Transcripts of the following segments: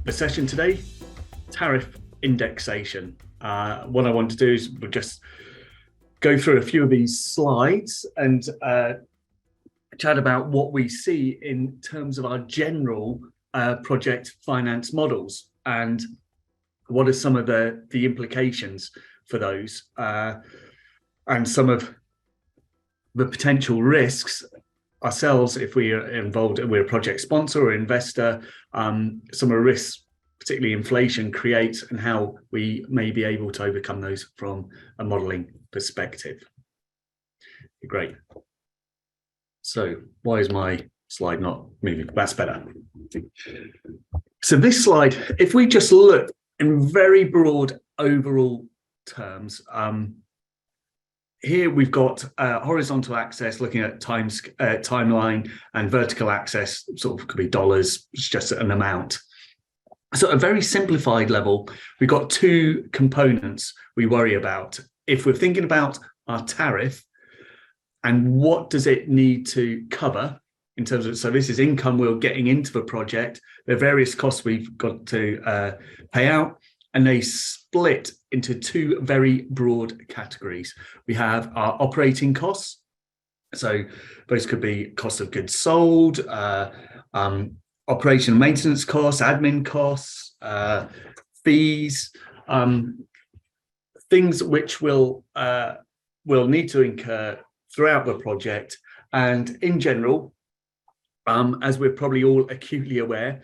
the session today, tariff indexation. What I want to do is we'll just go through a few of these slides and chat about what we see in terms of our general project finance models and what are some of the implications for those and some of the potential risks ourselves if we are involved, we're a project sponsor or investor, some of the risks, particularly inflation, creates and how we may be able to overcome those from a modelling perspective. Great. So why is my slide not moving? That's better. So this slide, if we just look in very broad overall terms, here we've got horizontal axis looking at timeline, and vertical axis sort of could be dollars, it's just an amount. So at a very simplified level, we've got two components we worry about. If we're thinking about our tariff and what does it need to cover in terms of, so this is income we're getting into the project, there are various costs we've got to pay out, and they split into two very broad categories. We have our operating costs. So those could be cost of goods sold, operation and maintenance costs, admin costs, fees, things which will need to incur throughout the project. And in general, as we're probably all acutely aware,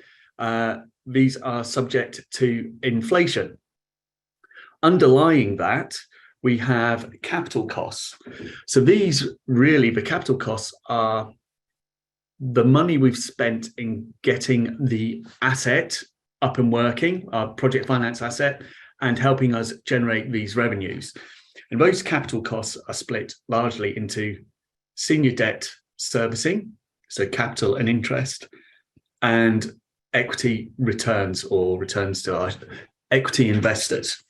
these are subject to inflation. Underlying that, we have capital costs. So these really, the capital costs are the money we've spent in getting the asset up and working, our project finance asset, and helping us generate these revenues. And those capital costs are split largely into senior debt servicing, so capital and interest, and equity returns or returns to our equity investors.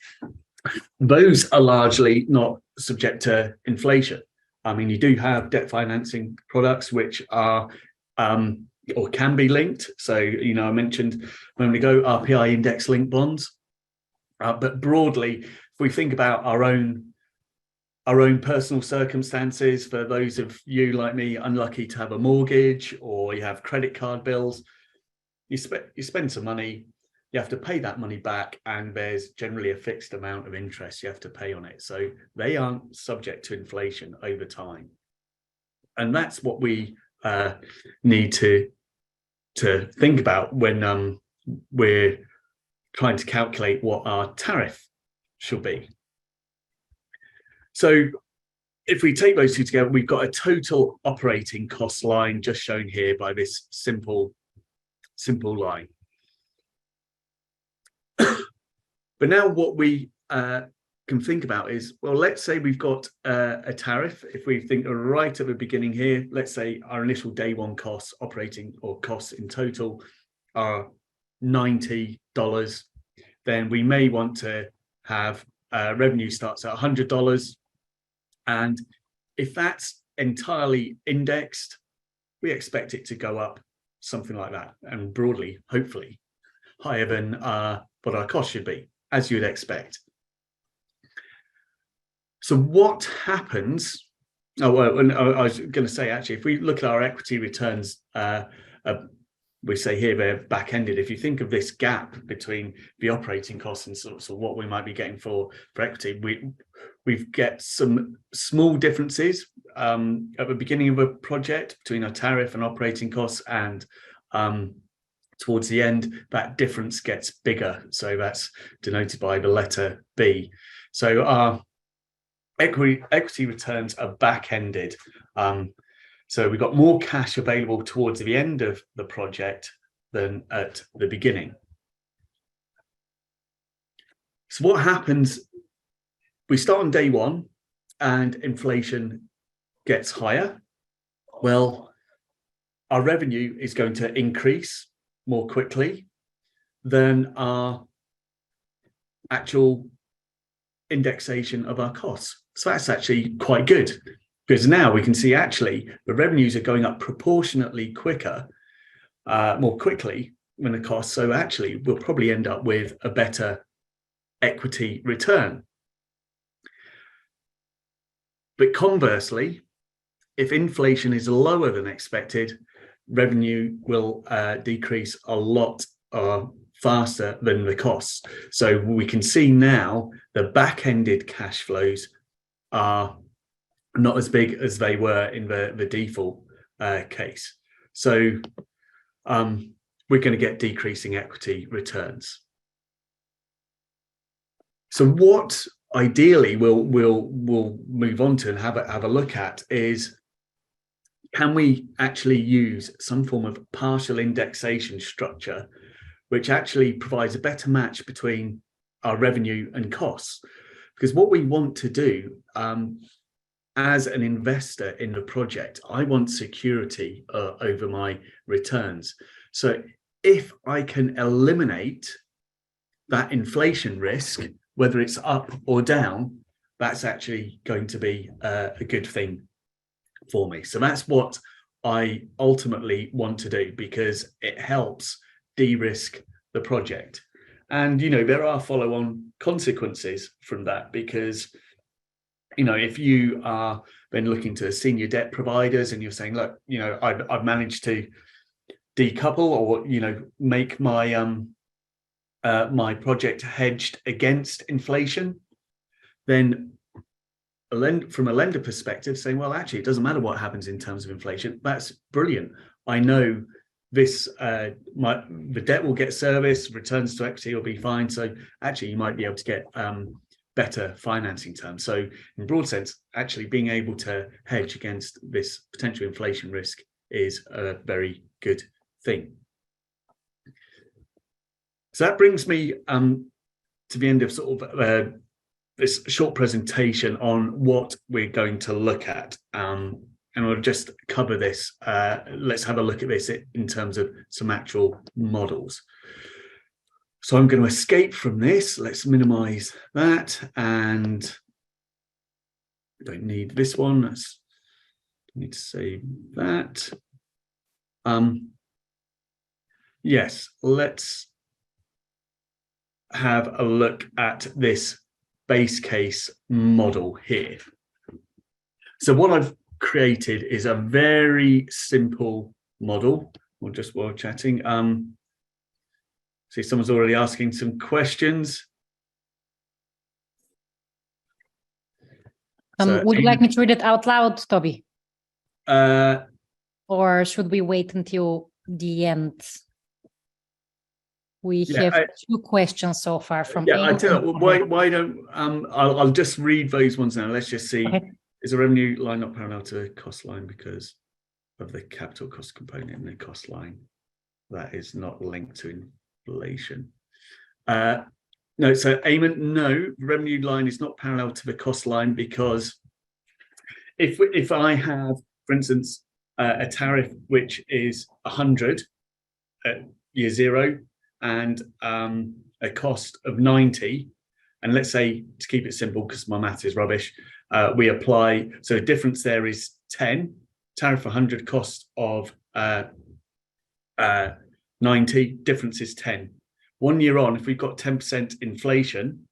Those are largely not subject to inflation. I mean, you do have debt financing products which are or can be linked. So, you know, I mentioned a moment ago RPI index linked bonds, but broadly, if we think about our own personal circumstances, for those of you like me unlucky to have a mortgage or you have credit card bills, you spend some money, you have to pay that money back, and there's generally a fixed amount of interest you have to pay on it. So they aren't subject to inflation over time. And that's what we need to think about when we're trying to calculate what our tariff should be. So if we take those two together, we've got a total operating cost line just shown here by this simple line. But now what we can think about is, well, let's say we've got a tariff. If we think right at the beginning here, let's say our initial day one costs, operating or costs in total, are $90, then we may want to have revenue starts at $100. And if that's entirely indexed, we expect it to go up something like that, and broadly, hopefully, higher than what our cost should be, as you'd expect. So what happens? Oh, well, and I was going to say, actually, if we look at our equity returns, we say here they're back-ended. If you think of this gap between the operating costs and sort of what we might be getting for equity, we get some small differences at the beginning of a project between our tariff and operating costs, and towards the end, that difference gets bigger. So that's denoted by the letter B. So our equity returns are back-ended. So we've got more cash available towards the end of the project than at the beginning. So what happens? We start on day one and inflation gets higher. Well, our revenue is going to increase more quickly than our actual indexation of our costs. So that's actually quite good, because now we can see actually the revenues are going up proportionately quicker, more quickly than the cost. So actually, we'll probably end up with a better equity return. But conversely, if inflation is lower than expected, revenue will decrease a lot faster than the costs. So we can see now the back-ended cash flows are not as big as they were in the default case. So we're going to get decreasing equity returns. So what ideally we'll move on to and have a look at is, can we actually use some form of partial indexation structure which actually provides a better match between our revenue and costs? Because what we want to do as an investor in the project, I want security over my returns. So if I can eliminate that inflation risk, whether it's up or down, that's actually going to be a good thing for me. So that's what I ultimately want to do, because it helps de-risk the project. And, you know, there are follow-on consequences from that, because, you know, if you are then looking to senior debt providers and you're saying, look, you know, I've managed to decouple, or, you know, make my my project hedged against inflation, then from a lender perspective, saying, well, actually, it doesn't matter what happens in terms of inflation. That's brilliant. I know this, the debt will get serviced, returns to equity will be fine. So actually, you might be able to get better financing terms. So in broad sense, actually being able to hedge against this potential inflation risk is a very good thing. So that brings me to the end of sort of this short presentation on what we're going to look at. And we'll just cover this. Let's have a look at this in terms of some actual models. So I'm going to escape from this. Let's minimize that. And we don't need this one. I need to save that. Yes, let's have a look at this base case model here. So what I've created is a very simple model. We'll just while chatting. See, someone's already asking some questions. Would you like me to read it out loud, Toby? Or should we wait until the end? We have two questions so far from. Yeah, I tell you, why don't I'll just read those ones now. Let's just see. Okay. Is the revenue line not parallel to the cost line because of the capital cost component in the cost line? That is not linked to inflation. No, so Eamon, no, revenue line is not parallel to the cost line, because if I have, for instance, a tariff which is 100 at year zero and a cost of 90, and let's say, to keep it simple because my math is rubbish, we apply, so the difference there is 10, tariff 100, cost of 90, difference is 10. 1 year on, if we've got 10% inflation,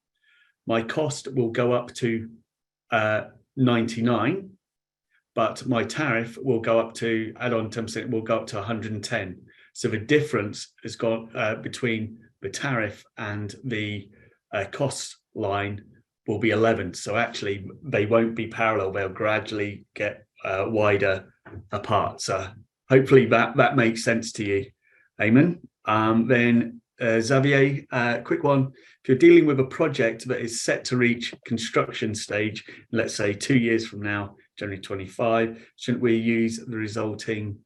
my cost will go up to 99, but my tariff will go up to, add on 10%, will go up to 110. So the difference has gone between the tariff and the cost line will be 11. So actually, they won't be parallel. They'll gradually get wider apart. So hopefully that makes sense to you, Eamon. Then Xavier, quick one. If you're dealing with a project that is set to reach construction stage, let's say 2 years from now, January 25, shouldn't we use the resulting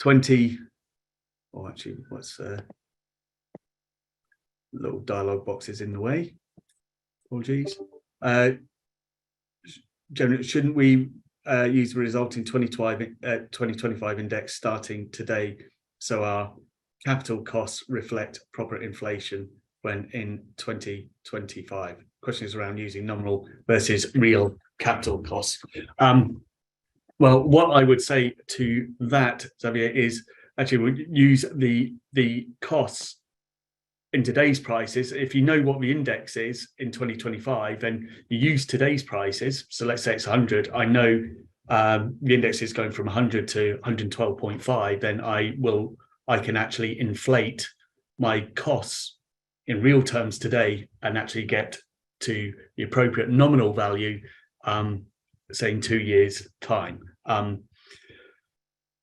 20, or actually, what's little dialogue boxes in the way? Apologies. Shouldn't we use the resulting 2025 index starting today, so our capital costs reflect proper inflation when in 2025? Question is around using nominal versus real capital costs. Well, what I would say to that, Xavier, is actually we'll use the costs in today's prices. If you know what the index is in 2025, then you use today's prices. So let's say it's 100. I know the index is going from 100 to 112.5. Then I can actually inflate my costs in real terms today and actually get to the appropriate nominal value, say in 2 years' time.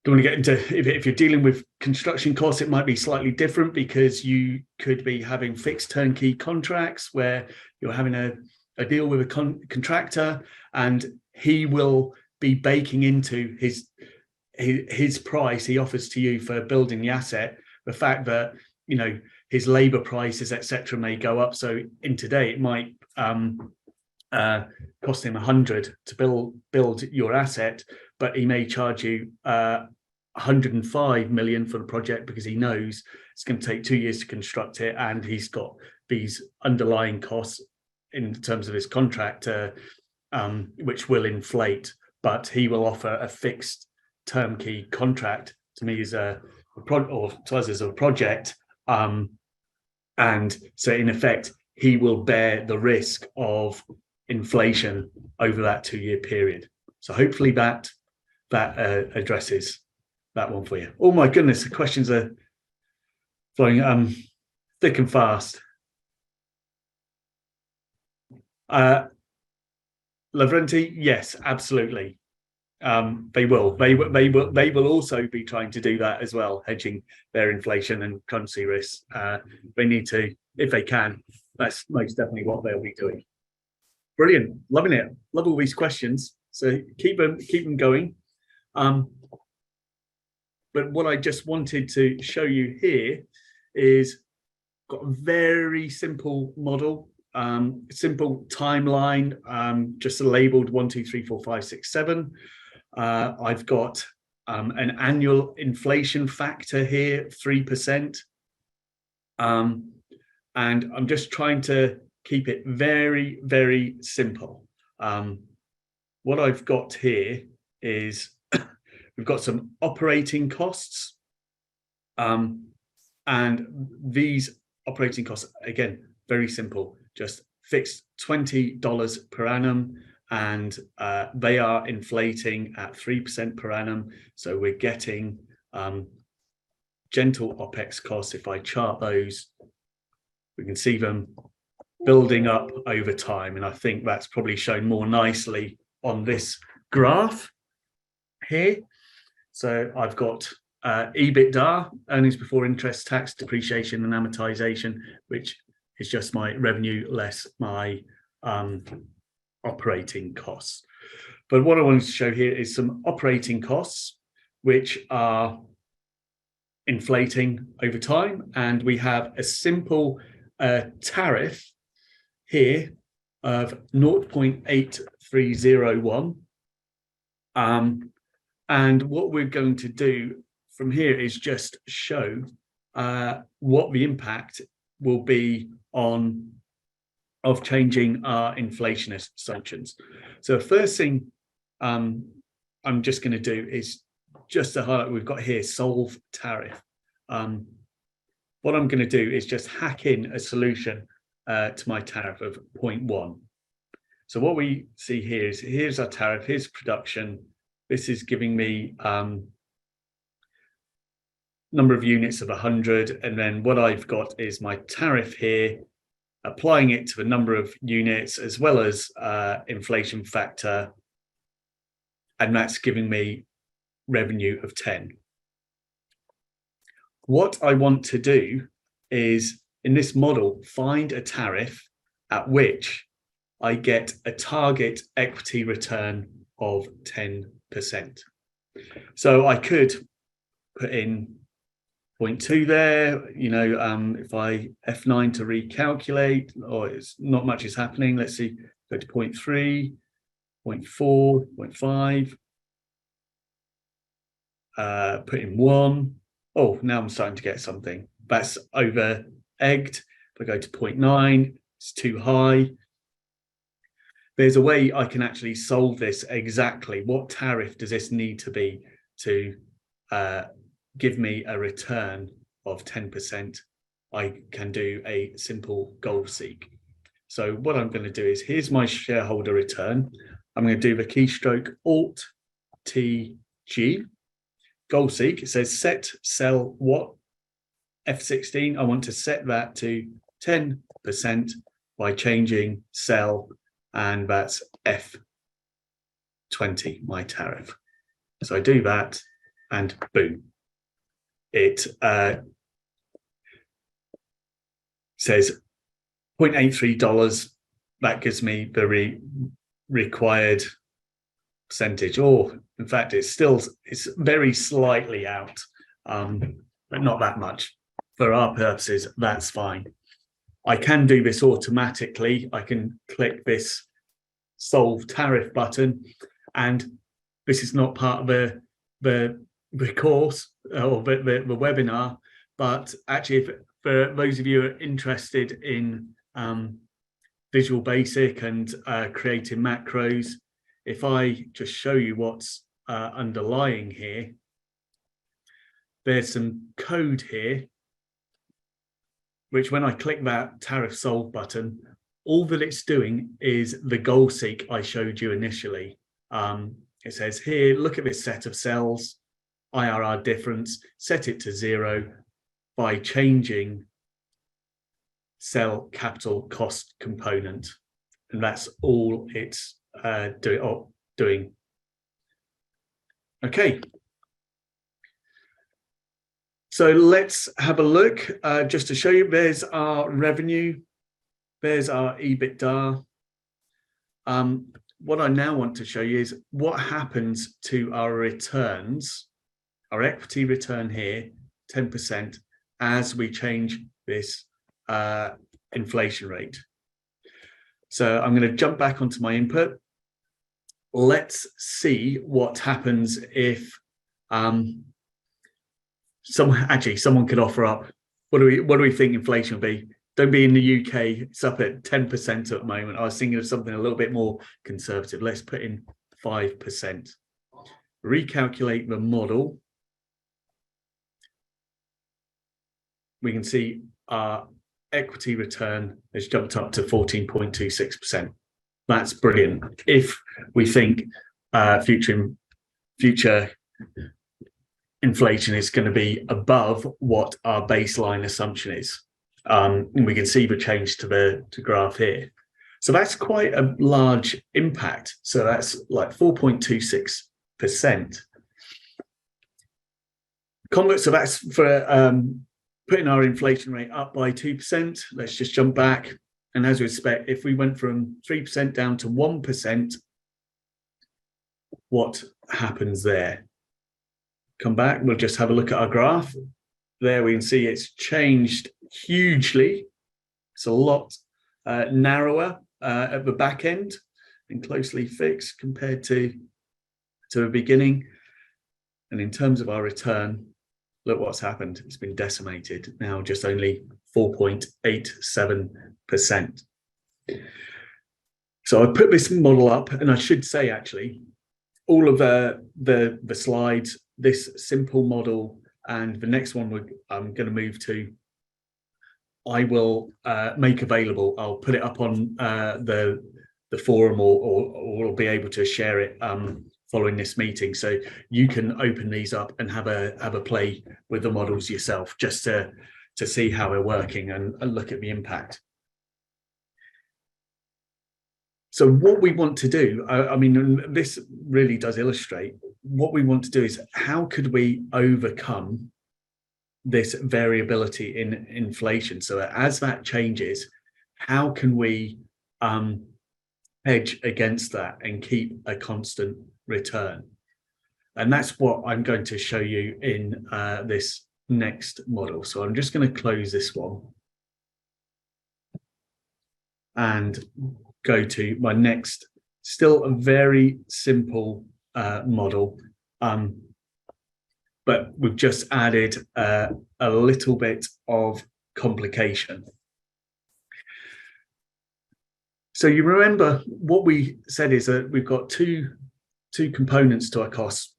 Don't want to get into, if you're dealing with construction costs, it might be slightly different, because you could be having fixed turnkey contracts where you're having a deal with a contractor, and he will be baking into his price he offers to you for building the asset the fact that, you know, his labor prices, etc., may go up. So in today, it might cost him 100 to build your asset, but he may charge you 105 million for the project, because he knows it's going to take 2 years to construct it, and he's got these underlying costs in terms of his contractor, which will inflate. But he will offer a fixed turnkey contract to me as to us as a project, and so in effect he will bear the risk of inflation over that 2 year period. So hopefully that addresses that one for you. Oh my goodness, the questions are flowing thick and fast. Lavrenti, yes, absolutely. They will also be trying to do that as well, hedging their inflation and currency risks. They need to, if they can. That's most definitely what they'll be doing. Brilliant, loving it. Love all these questions. So keep them going. But what I just wanted to show you here is got a very simple model, simple timeline, just labeled 1, 2, 3, 4, 5, 6, 7. I've got an annual inflation factor here, 3%. And I'm just trying to keep it very, very simple. What I've got here is we've got some operating costs. And these operating costs, again, very simple, just fixed $20 per annum. And they are inflating at 3% per annum. So we're getting gentle OPEX costs. If I chart those, we can see them building up over time. And I think that's probably shown more nicely on this graph here. So I've got EBITDA, earnings before interest, tax, depreciation and amortization, which is just my revenue less my operating costs. But what I wanted to show here is some operating costs which are inflating over time, and we have a simple tariff here of 0.8301, and what we're going to do from here is just show what the impact will be of changing our inflation assumptions. So the first thing I'm just going to do is just to highlight, we've got here solve tariff. What I'm going to do is just hack in a solution to my tariff of 0.1. So what we see here is, here's our tariff, here's production. This is giving me number of units of 100, and then what I've got is my tariff here, applying it to the number of units as well as inflation factor, and that's giving me revenue of 10. What I want to do is, in this model, find a tariff at which I get a target equity return of 10%. So I could put in 0.2 there, you know, if I F9 to recalculate, or it's not much is happening. Let's see, go to 0.3, 0.4, 0.5, put in 1. Oh, now I'm starting to get something. That's over egged. If I go to 0.9, it's too high. There's a way I can actually solve this exactly. What tariff does this need to be to give me a return of 10%, I can do a simple goal seek. So what I'm going to do is, here's my shareholder return. I'm going to do the keystroke Alt T G, goal seek. It says set cell what, F16. I want to set that to 10% by changing cell, and that's F20, my tariff. So I do that, and boom, it says $0.83. That gives me the required percentage, or in fact, it's very slightly out, but not that much. For our purposes, that's fine. I can do this automatically. I can click this solve tariff button, and this is not part of the course or the webinar, but actually, for those of you who are interested in Visual Basic and creating macros, if I just show you what's underlying here, there's some code here, which when I click that tariff solve button, all that it's doing is the goal seek I showed you initially. It says here, look at this set of cells, IRR difference, set it to 0 by changing cell capital cost component. And that's all it's doing. Okay. So let's have a look, just to show you. There's our revenue, there's our EBITDA. What I now want to show you is what happens to our returns, our equity return here, 10%, as we change this inflation rate. So I'm going to jump back onto my input. Let's see what happens if someone could offer up. What do we think inflation will be? Don't be in the UK. It's up at 10% at the moment. I was thinking of something a little bit more conservative. Let's put in 5%. Recalculate the model. We can see our equity return has jumped up to 14.26%. That's brilliant. If we think future inflation is going to be above what our baseline assumption is, and we can see the change to the graph here. So that's quite a large impact. So that's like 4.26%. So that's for putting our inflation rate up by 2%. Let's just jump back. And as we expect, if we went from 3% down to 1%, what happens there? Come back, we'll just have a look at our graph. There we can see it's changed hugely. It's a lot narrower at the back end and closely fixed compared to the beginning. And in terms of our return, look what's happened. It's been decimated, now just only 4.87%. So I put this model up, and I should say actually, all of the slides, this simple model, and the next one I'm going to move to, I will make available. I'll put it up on the forum, or we'll be able to share it following this meeting, so you can open these up and have a play with the models yourself, just to see how they're working and look at the impact. So what we want to do, I mean, this really does illustrate what we want to do is, how could we overcome this variability in inflation? So as that changes, how can we hedge against that and keep a constant return? And that's what I'm going to show you in this next model. So I'm just going to close this one and go to my next, still a very simple model, but we've just added a little bit of complication. So you remember what we said is that we've got two components to our costs.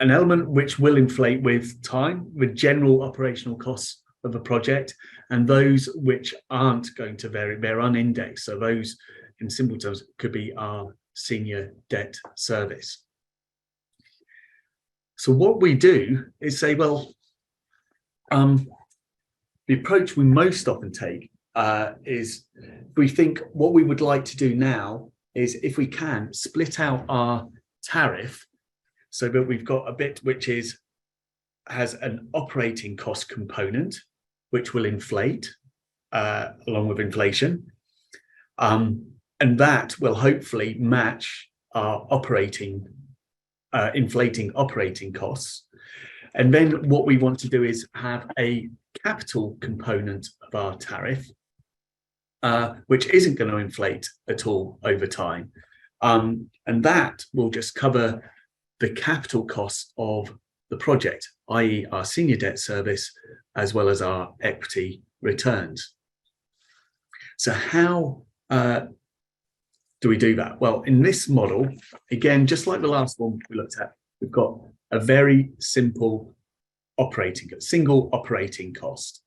an element which will inflate with time, with general operational costs of a project, and those which aren't going to vary, they're unindexed. So those, in simple terms, could be our senior debt service. So what we do is say, well, the approach we most often take is we think what we would like to do now is, if we can, split out our tariff so that we've got a bit which has an operating cost component, which will inflate along with inflation. And that will hopefully match our inflating operating costs. And then what we want to do is have a capital component of our tariff, which isn't going to inflate at all over time. And that will just cover the capital costs of the project, i.e. our senior debt service, as well as our equity returns. So how do we do that? Well, in this model, again, just like the last one we looked at, we've got a very simple single operating cost.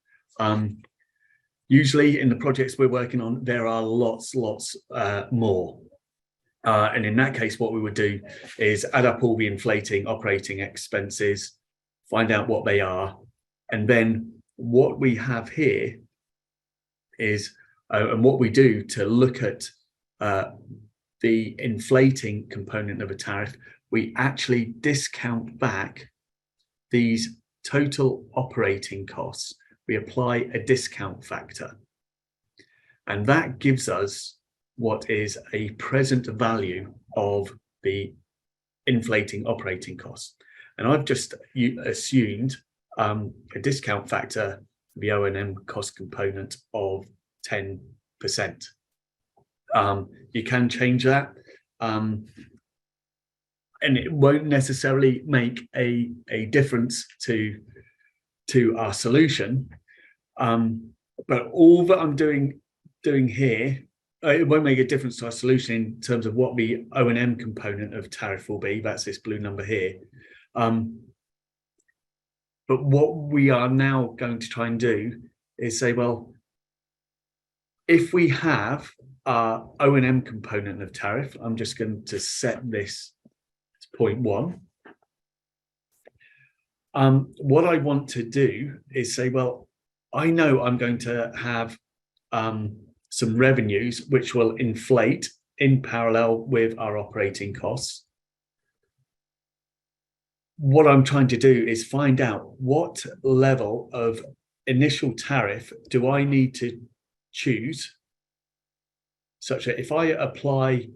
Usually in the projects we're working on, there are lots more. And in that case, what we would do is add up all the inflating operating expenses, find out what they are, and then what we have here is, and what we do to look at the inflating component of a tariff, we actually discount back these total operating costs. We apply a discount factor, and that gives us what is a present value of the inflating operating costs. And I've just assumed a discount factor, the O&M cost component, of 10%. You can change that, and it won't necessarily make a difference to our solution. But all that I'm doing here, it won't make a difference to our solution in terms of what the O&M component of tariff will be. That's this blue number here. But what we are now going to try and do is say, well, if we have our O&M component of tariff, I'm just going to set this to 0.1. What I want to do is say, well, I know I'm going to have some revenues which will inflate in parallel with our operating costs. What I'm trying to do is find out what level of initial tariff do I need to choose, such that if I apply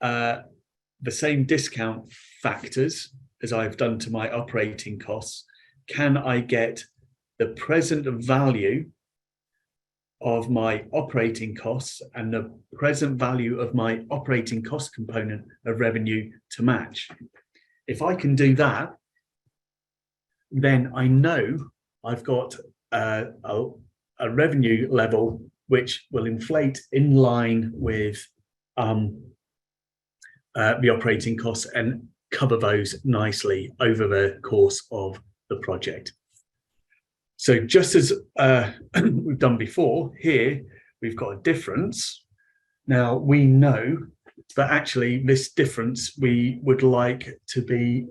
the same discount factors as I've done to my operating costs, can I get the present value of my operating costs and the present value of my operating cost component of revenue to match? If I can do that, then I know I've got a revenue level which will inflate in line with the operating costs and cover those nicely over the course of the project. So just as we've done before, here we've got a difference. Now we know that actually this difference we would like to be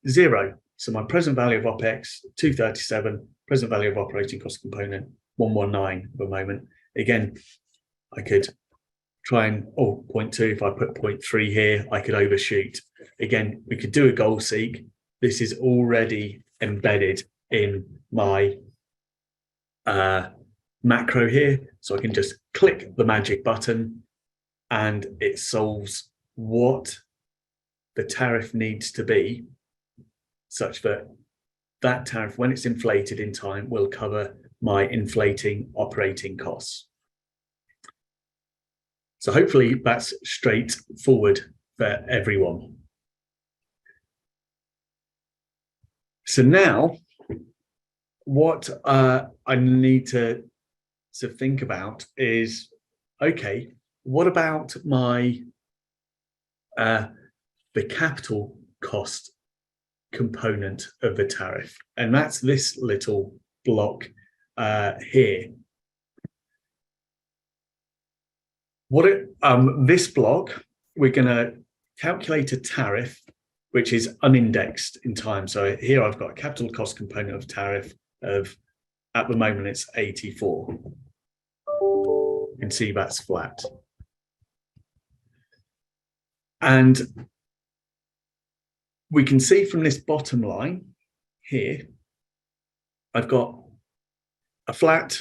0. So my present value of OPEX, 237, present value of operating cost component, 119 at the moment. Again, I could try and, 0.2, if I put 0.3 here, I could overshoot. Again, we could do a goal seek. This is already embedded in my macro here. So I can just click the magic button and it solves what the tariff needs to be, such that that tariff, when it's inflated in time, will cover my inflating operating costs. So hopefully that's straightforward for everyone. So now what I need to think about is, okay, what about my the capital cost component of the tariff, and that's this little block here. This block, we're going to calculate a tariff which is unindexed in time. So here I've got a capital cost component of tariff of, at the moment, it's 84. You can see that's flat. And we can see from this bottom line here, I've got a flat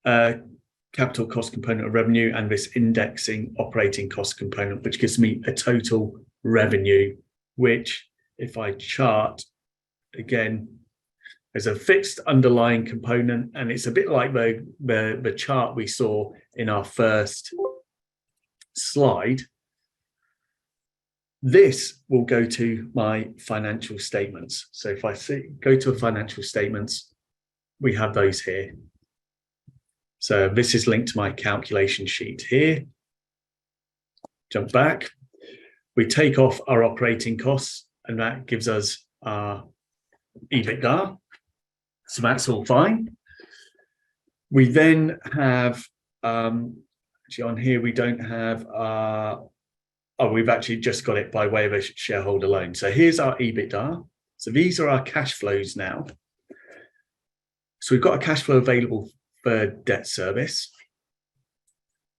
capital cost component of revenue and this indexing operating cost component, which gives me a total revenue, which if I chart again, there's a fixed underlying component, and it's a bit like the chart we saw in our first slide. This will go to my financial statements. So if I go to a financial statements, we have those here. So this is linked to my calculation sheet here. Jump back. We take off our operating costs, and that gives us our EBITDA. So that's all fine. We then have, actually on here, we don't have, we've actually just got it by way of a shareholder loan. So here's our EBITDA. So these are our cash flows now. So we've got a cash flow available for debt service.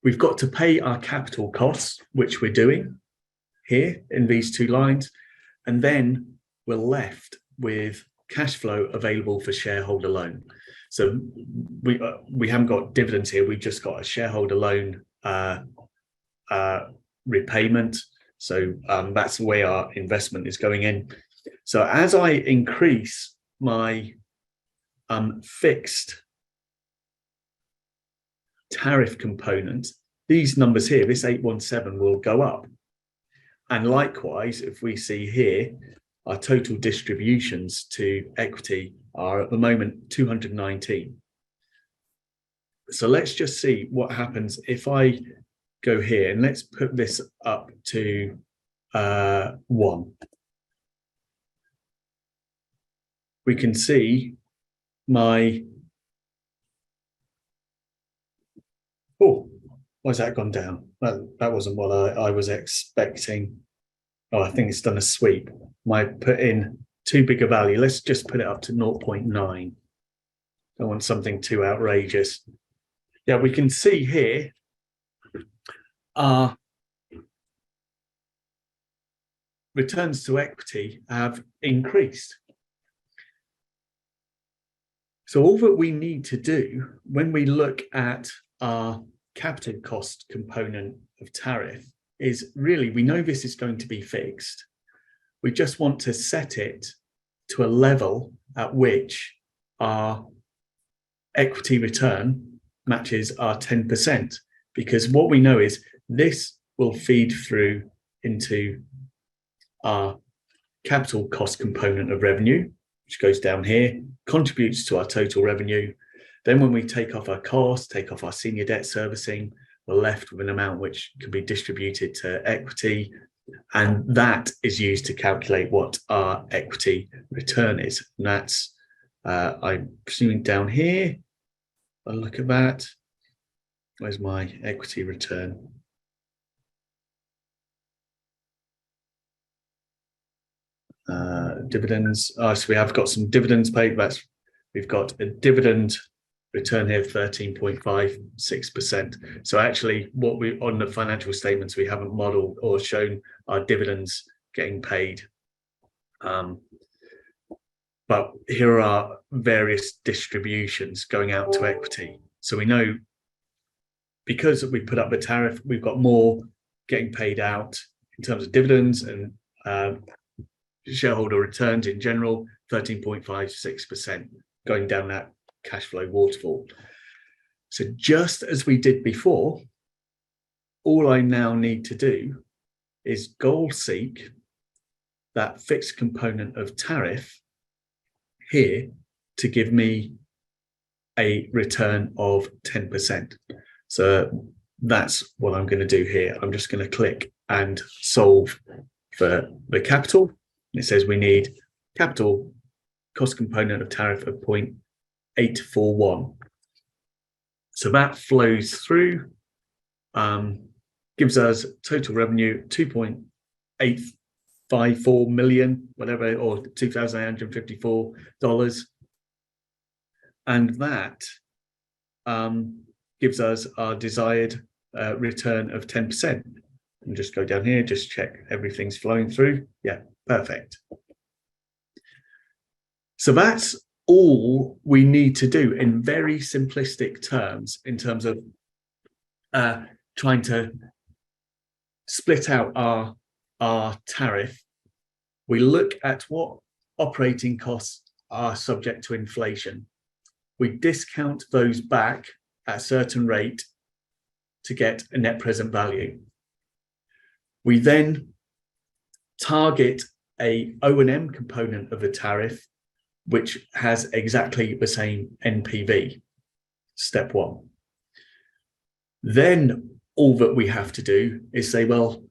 We've got to pay our capital costs, which we're doing here in these two lines. And then we're left with cash flow available for shareholder loan. So we haven't got dividends here. We've just got a shareholder loan repayment. So that's the way our investment is going in. So as I increase my fixed tariff component, these numbers here, this 817 will go up. And likewise, if we see here, our total distributions to equity are at the moment 219. So let's just see what happens if I go here, and let's put this up to 1. We can see my, oh, why's that gone down? That wasn't what I was expecting. Oh, I think it's done a sweep. Might put in too big a value. Let's just put it up to 0.9. Don't want something too outrageous. Yeah, we can see here our returns to equity have increased. So all that we need to do when we look at our capital cost component of tariff is really, we know this is going to be fixed. We just want to set it to a level at which our equity return matches our 10%, because what we know is this will feed through into our capital cost component of revenue, which goes down here, contributes to our total revenue. Then when we take off our costs, take off our senior debt servicing, we're left with an amount which can be distributed to equity, and that is used to calculate what our equity return is. And that's, I'm presuming down here, I'll look at that. Where's my equity return? Dividends. So we have got some dividends paid. We've got a dividend return here of 13.56%. So actually, what we on the financial statements, we haven't modeled or shown our dividends getting paid. But here are various distributions going out to equity. So we know because we put up the tariff, we've got more getting paid out in terms of dividends and shareholder returns in general, 13.56%, going down that cash flow waterfall. So just as we did before, all I now need to do is goal seek that fixed component of tariff here to give me a return of 10%. So that's what I'm going to do here. I'm just going to click and solve for the capital. It says we need capital cost component of tariff of 0.841. So that flows through, gives us total revenue 2.854 million, whatever, or $2,854. And that gives us our desired return of 10%. And just go down here, just check everything's flowing through. Yeah, perfect. So that's all we need to do in very simplistic terms in terms of trying to split out our tariff. We look at what operating costs are subject to inflation. We discount those back at a certain rate to get a net present value. We then target a O&M component of the tariff, which has exactly the same NPV, step one. Then all that we have to do is say, well,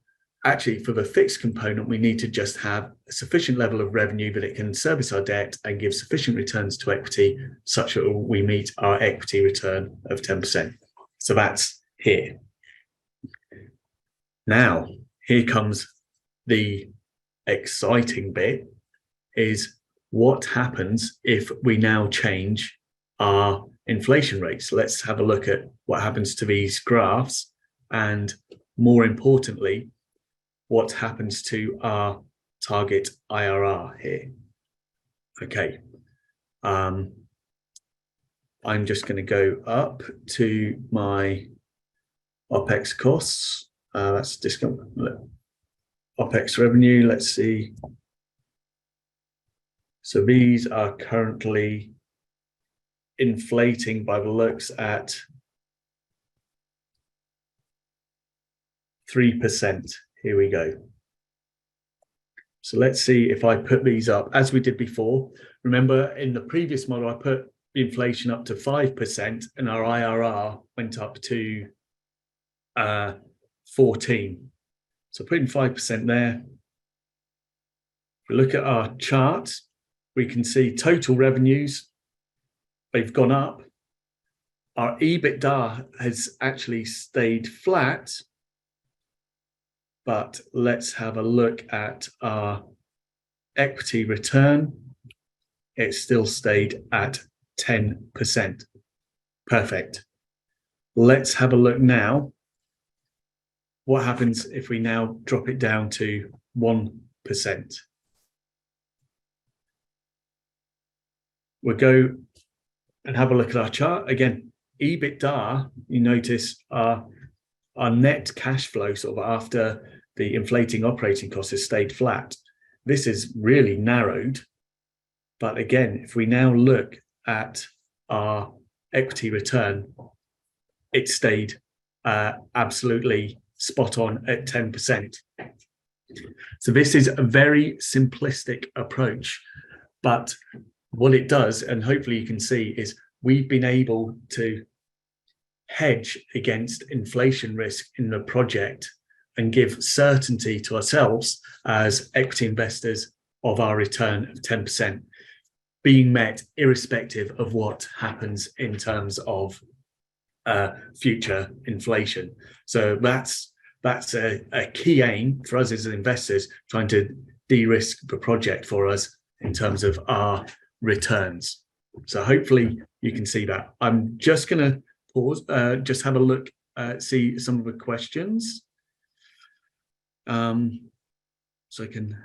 actually for the fixed component, we need to just have a sufficient level of revenue that it can service our debt and give sufficient returns to equity such that we meet our equity return of 10%. So that's here. Now, here comes the exciting bit, is what happens if we now change our inflation rates? Let's have a look at what happens to these graphs, and more importantly, what happens to our target IRR here. Okay, I'm just going to go up to my OPEX costs. That's discount OPEX revenue. Let's see. So these are currently inflating by the looks at 3%. Here we go. So let's see if I put these up as we did before. Remember, in the previous model, I put inflation up to 5% and our IRR went up to 14. So putting 5% there. If we look at our chart, we can see total revenues, they've gone up. Our EBITDA has actually stayed flat, but let's have a look at our equity return. It still stayed at 10%. Perfect. Let's have a look now. What happens if we now drop it down to 1%? We'll go and have a look at our chart. Again, EBITDA, you notice our net cash flow sort of after the inflating operating costs has stayed flat. This is really narrowed. But again, if we now look at our equity return, it stayed absolutely spot on at 10%. So this is a very simplistic approach, but what it does, and hopefully you can see, is we've been able to hedge against inflation risk in the project and give certainty to ourselves as equity investors of our return of 10% being met irrespective of what happens in terms of future inflation. So that's a key aim for us as investors, trying to de-risk the project for us in terms of our returns. So hopefully you can see that. I'm just going to pause, just have a look, see some of the questions. So I can.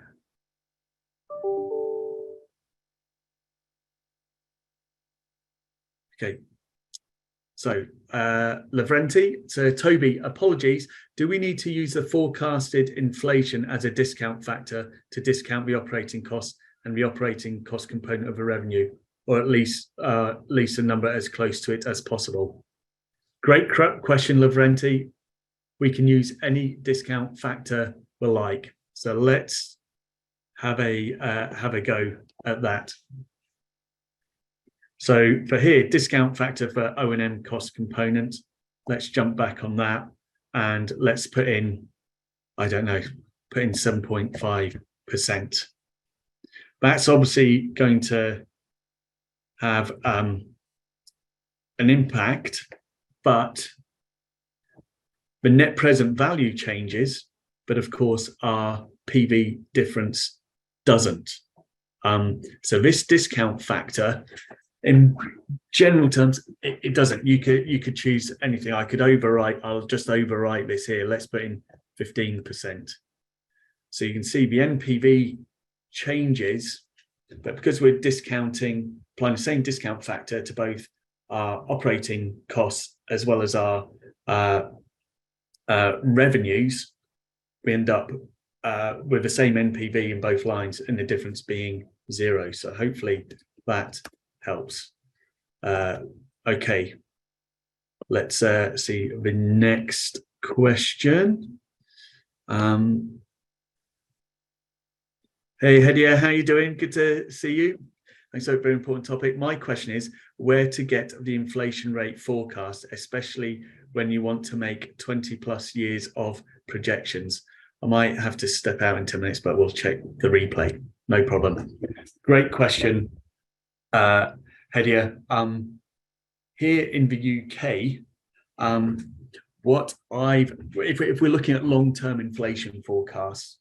Okay. So Lavrenti, so Toby, apologies. Do we need to use the forecasted inflation as a discount factor to discount the operating costs and the operating cost component of the revenue, or at least a number as close to it as possible? Great question, Lavrenti. We can use any discount factor we like. So let's have a go at that. So for here, discount factor for O&M cost component, let's jump back on that and let's put in, I don't know, put in 7.5%. That's obviously going to have an impact, but the net present value changes, but of course our PV difference doesn't. So this discount factor, in general terms, it doesn't. You could choose anything. I could overwrite. I'll just overwrite this here. Let's put in 15%. So you can see the NPV changes, but because we're discounting, applying the same discount factor to both our operating costs as well as our revenues, we end up with the same NPV in both lines and the difference being 0. So hopefully that helps. Okay, let's see the next question. Hey, Hedia, how you doing? Good to see you. Thanks, so very important topic. My question is where to get the inflation rate forecast, especially when you want to make 20+ years of projections. I might have to step out in 10 minutes, but we'll check the replay. No problem. Great question, Hedia. Here in the UK, if we're looking at long-term inflation forecasts,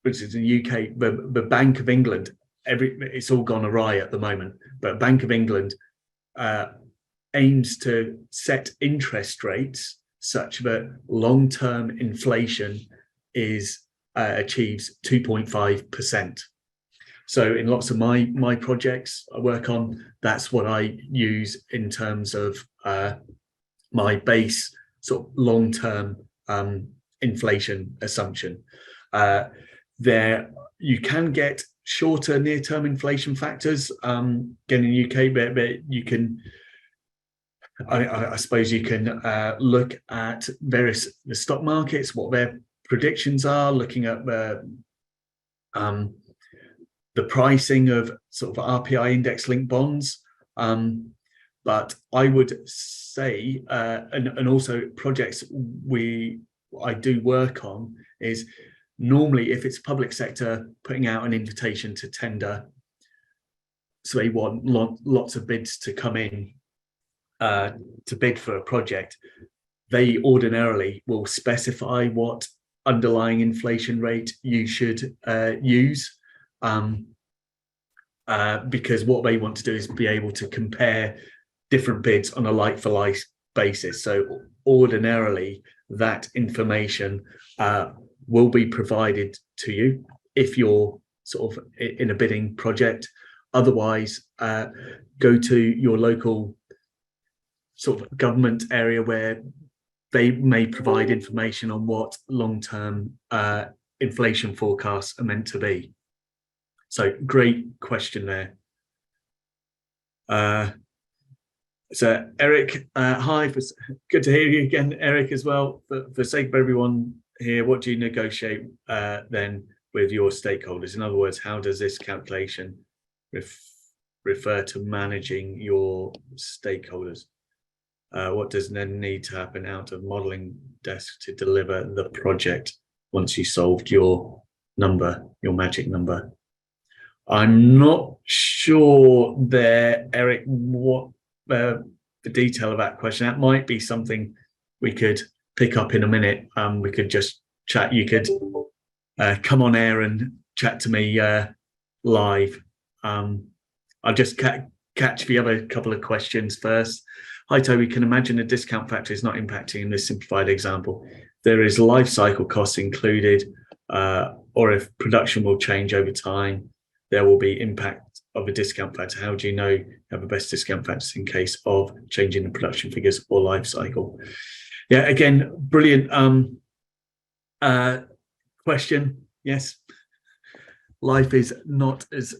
which is in the UK, the Bank of England, it's all gone awry at the moment, but Bank of England aims to set interest rates such that long-term inflation achieves 2.5%. So in lots of my projects I work on, that's what I use in terms of my base sort of long-term inflation assumption. There you can get shorter near-term inflation factors again in the UK, but you can, I suppose you can look at the stock markets, what their predictions are, looking at the pricing of sort of RPI index-linked bonds. But I would say, and also projects I do work on is, normally, if it's public sector putting out an invitation to tender, so they want lots of bids to come in to bid for a project, they ordinarily will specify what underlying inflation rate you should use, because what they want to do is be able to compare different bids on a like-for-like basis. So ordinarily, that information will be provided to you if you're sort of in a bidding project. Otherwise, go to your local sort of government area where they may provide information on what long-term inflation forecasts are meant to be. So great question there. So Eric, hi, good to hear you again, Eric, as well. For the sake of everyone here, what do you negotiate then with your stakeholders? In other words, how does this calculation refer to managing your stakeholders? What does then need to happen out of modeling desk to deliver the project once you solved your number, your magic number? I'm not sure there, Eric, what the detail of that question. That might be something we could pick up in a minute. We could just chat. You could come on air and chat to me live. I'll just catch the other couple of questions first. Hi, Toby. Can imagine a discount factor is not impacting in this simplified example. There is life cycle costs included, or if production will change over time, there will be impact of a discount factor. How do you know you have the best discount factors in case of changing the production figures or life cycle? Yeah, again, brilliant question. Yes, life is not as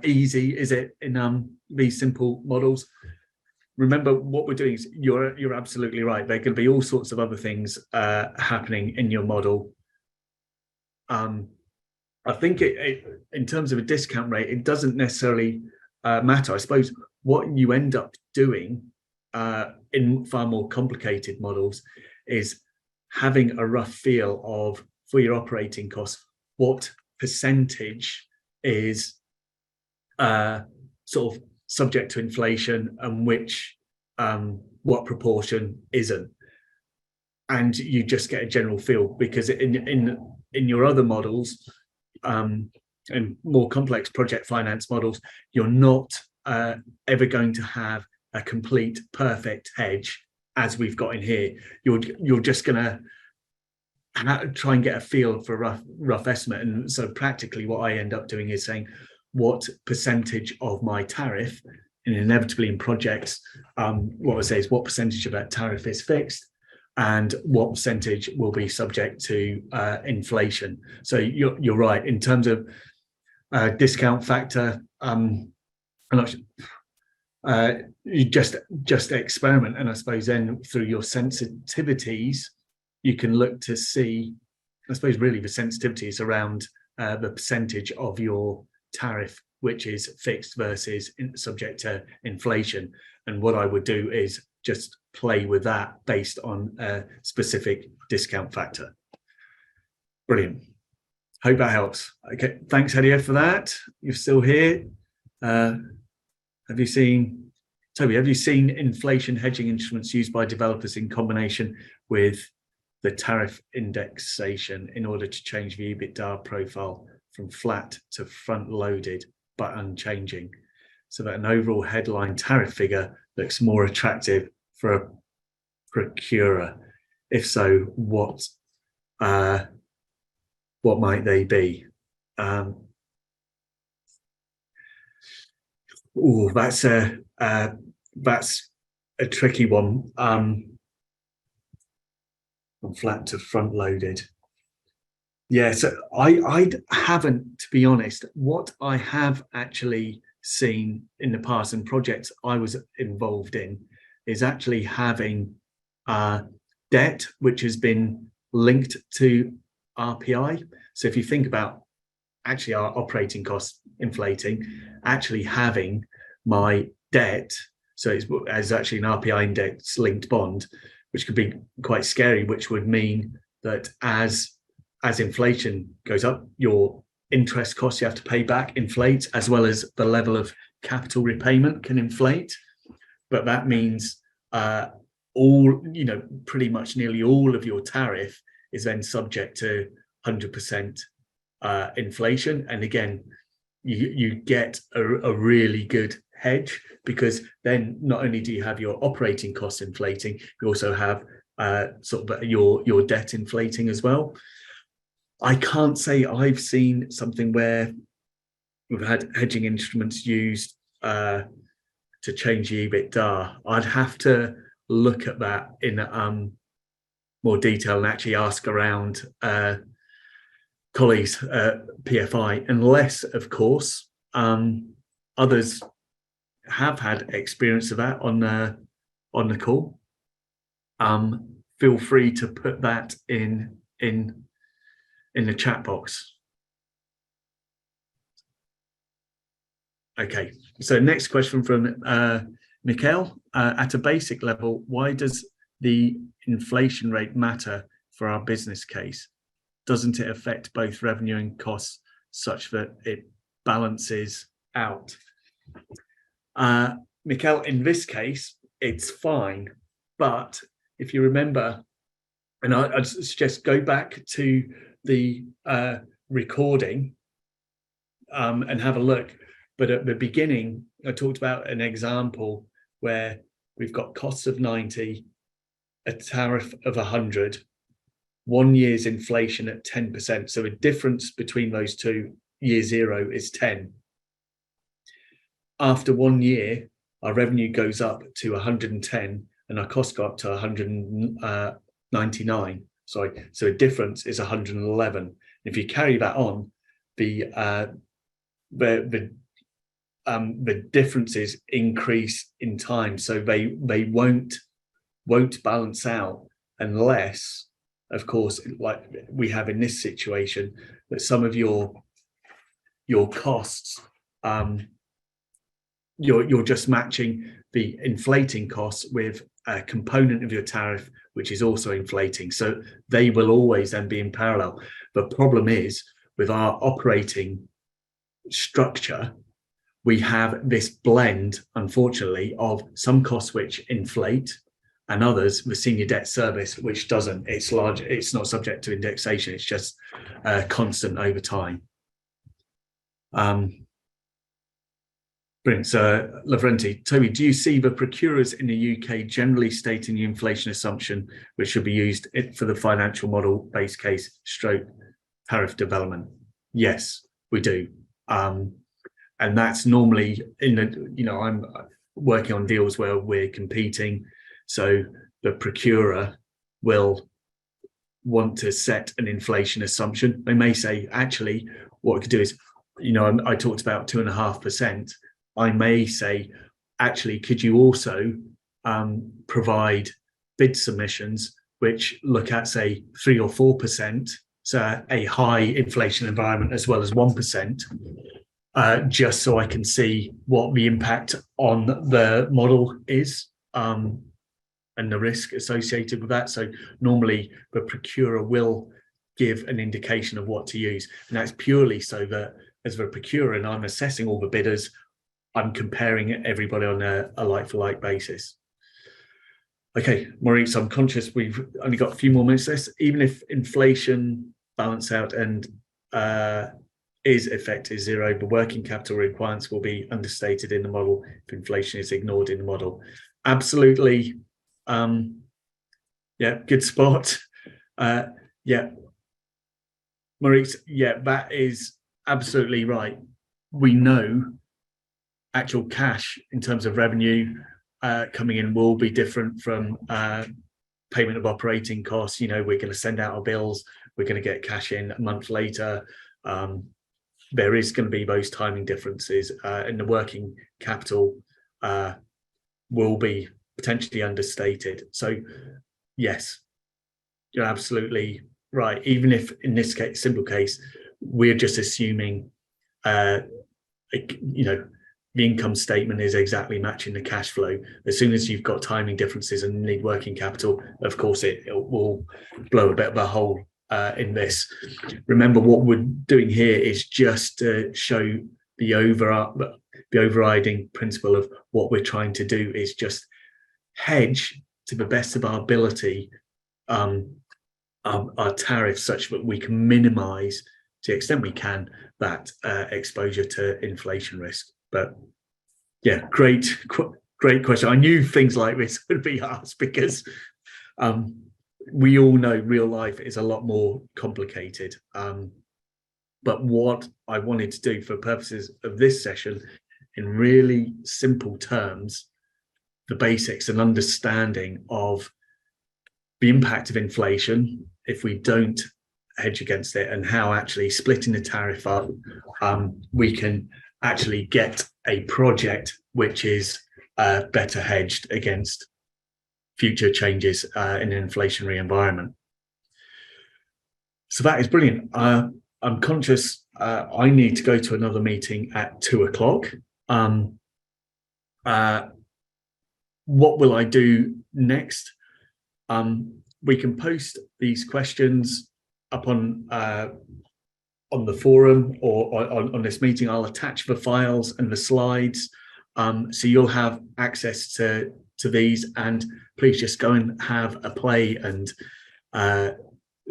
easy, is it, in these simple models? Remember, what we're doing is, you're absolutely right. There are going to be all sorts of other things happening in your model. I think in terms of a discount rate, it doesn't necessarily matter. I suppose what you end up doing in far more complicated models is having a rough feel of, for your operating costs, what percentage is sort of subject to inflation and which what proportion isn't. And you just get a general feel, because in your other models and more complex project finance models, you're not ever going to have a complete perfect hedge as we've got in here. You're just going to try and get a feel for a rough estimate. And so practically what I end up doing is saying what percentage of my tariff, and inevitably in projects, what I say is what percentage of that tariff is fixed and what percentage will be subject to inflation. So you're right in terms of discount factor. You just experiment, and I suppose then through your sensitivities you can look to see, I suppose really the sensitivities around the percentage of your tariff which is fixed versus subject to inflation. And what I would do is just play with that based on a specific discount factor. Brilliant. Hope that helps. Okay, thanks Hedia for that. You're still here. Have you seen, Toby, have you seen inflation hedging instruments used by developers in combination with the tariff indexation in order to change the EBITDA profile from flat to front loaded but unchanging, so that an overall headline tariff figure looks more attractive for a procurer? If so, what might they be? That's a tricky one. From flat to front loaded. Yeah, so I haven't, to be honest. What I have actually seen in the past and projects I was involved in is actually having debt which has been linked to RPI. So if you think about actually our operating costs inflating, actually having my debt, so it's actually an RPI index linked bond, which could be quite scary, which would mean that as inflation goes up, your interest costs you have to pay back inflate, as well as the level of capital repayment can inflate. But that means pretty much nearly all of your tariff is then subject to 100% inflation. And again, you get a really good hedge, because then not only do you have your operating costs inflating, you also have sort of your debt inflating as well. I can't say I've seen something where we've had hedging instruments used to change the EBITDA. I'd have to look at that in more detail and actually ask around colleagues at PFI, unless, of course, others have had experience of that on the call. Feel free to put that in the chat box. Okay, so next question from 𝐦𝐨𝐿. At a basic level, why does the inflation rate matter for our business case? Doesn't it affect both revenue and costs such that it balances out? 𝐦𝐨𝐿, in this case, it's fine. But if you remember, and I'd suggest go back to the recording and have a look. But at the beginning, I talked about an example where we've got costs of 90, a tariff of 100, 1 year's inflation at 10%. So the difference between those two, year zero, is 10. After 1 year, our revenue goes up to 110 and our costs go up to 199. Sorry, so the difference is 111. If you carry that on, the differences increase in time, so they won't balance out unless, of course, like we have in this situation, that some of your costs, you're just matching the inflating costs with a component of your tariff which is also inflating, so they will always then be in parallel. The problem is with our operating structure, we have this blend, unfortunately, of some costs which inflate and others, the senior debt service, which doesn't. It's large, it's not subject to indexation, it's just constant over time. Brilliant. So, Lavrenti, Toby, do you see the procurers in the UK generally stating the inflation assumption which should be used for the financial model base case stroke tariff development? Yes, we do. And that's normally in the, you know, I'm working on deals where we're competing. So the procurer will want to set an inflation assumption. They may say, actually, what we could do is, you know, I talked about 2.5%. I may say, actually, could you also provide bid submissions which look at, say, 3 or 4%, so a high inflation environment as well as 1%, just so I can see what the impact on the model is and the risk associated with that. So normally the procurer will give an indication of what to use, and that's purely so that as the procurer and I'm assessing all the bidders, I'm comparing everybody on a like-for-like basis. Okay, Maurice, I'm conscious we've only got a few more minutes left. Even if inflation balance out and is effective zero, the working capital requirements will be understated in the model if inflation is ignored in the model. Absolutely. Yeah, good spot. Yeah, Maurice, yeah, that is absolutely right. We know actual cash in terms of revenue coming in will be different from payment of operating costs. You know, we're going to send out our bills, we're going to get cash in a month later. There is going to be those timing differences, and the working capital will be potentially understated. So yes, you're absolutely right. Even if in this case, simple case, we're just assuming you know, the income statement is exactly matching the cash flow. As soon as you've got timing differences and need working capital, of course, it will blow a bit of a hole in this. Remember, what we're doing here is just to show the overriding principle of what we're trying to do is just hedge to the best of our ability our tariffs such that we can minimize to the extent we can that exposure to inflation risk. But yeah, great question. I knew things like this would be asked because we all know real life is a lot more complicated. But what I wanted to do for purposes of this session, in really simple terms, the basics and understanding of the impact of inflation if we don't hedge against it, and how actually splitting the tariff up, we can actually get a project which is better hedged against future changes in an inflationary environment. So that is brilliant. I'm conscious I need to go to another meeting at 2 o'clock. What will I do next? We can post these questions up on the forum or on this meeting. I'll attach the files and the slides, so you'll have access to these, and please just go and have a play and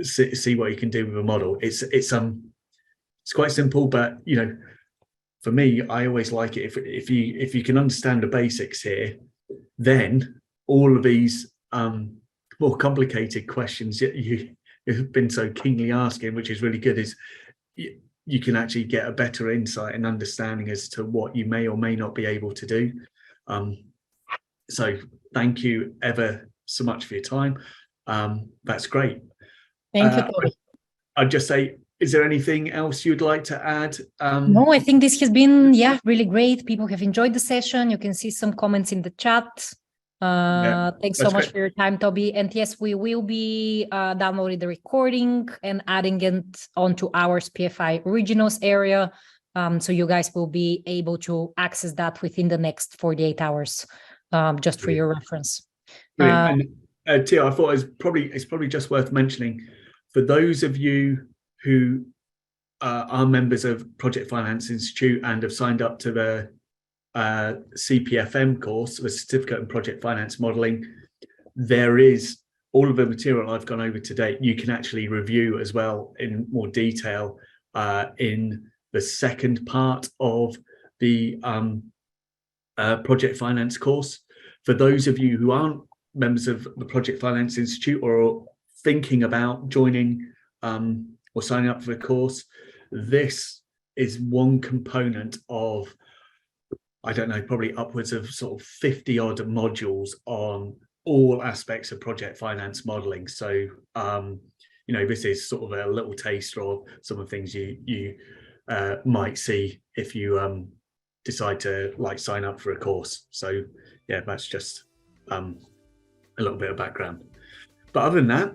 see what you can do with a model. It's quite simple, but you know, for me, I always like it if you can understand the basics here, then all of these more complicated questions you've been so keenly asking, which is really good, is you can actually get a better insight and understanding as to what you may or may not be able to do. So thank you ever so much for your time. That's great. Thank you, Toby. I'd just say, is there anything else you'd like to add? No, I think this has been, really great. People have enjoyed the session. You can see some comments in the chat. Thanks so much for your time, Toby. And yes, we will be downloading the recording and adding it onto our SPFI Originals area. So you guys will be able to access that within the next 48 hours, just for your reference. And Tia, I thought it's probably just worth mentioning for those of you who are members of Project Finance Institute and have signed up to the CPFM course, the Certificate in Project Finance Modelling, there is all of the material I've gone over today. You can actually review as well in more detail in the second part of the Project Finance course. For those of you who aren't members of the Project Finance Institute or thinking about joining or signing up for the course, this is one component of, I don't know, probably upwards of sort of 50 odd modules on all aspects of project finance modeling. So, you know, this is sort of a little taster of some of the things you might see if you decide to like sign up for a course. So yeah, that's just a little bit of background. But other than that,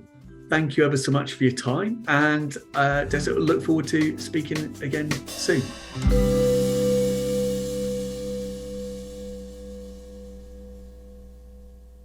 thank you ever so much for your time, and Desert, look forward to speaking again soon.